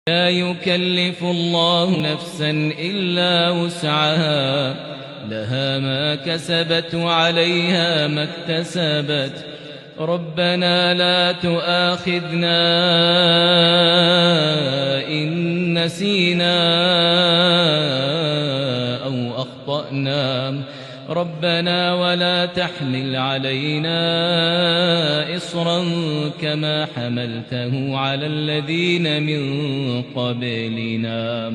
لا يكلف الله نفسا إلا وسعها لها ما كسبت وعليها ما اكتسبت ربنا لا تؤاخذنا إن نسينا أو أخطأنا ربنا ولا تحمل علينا إصرا كما حملته على الذين من قبلنا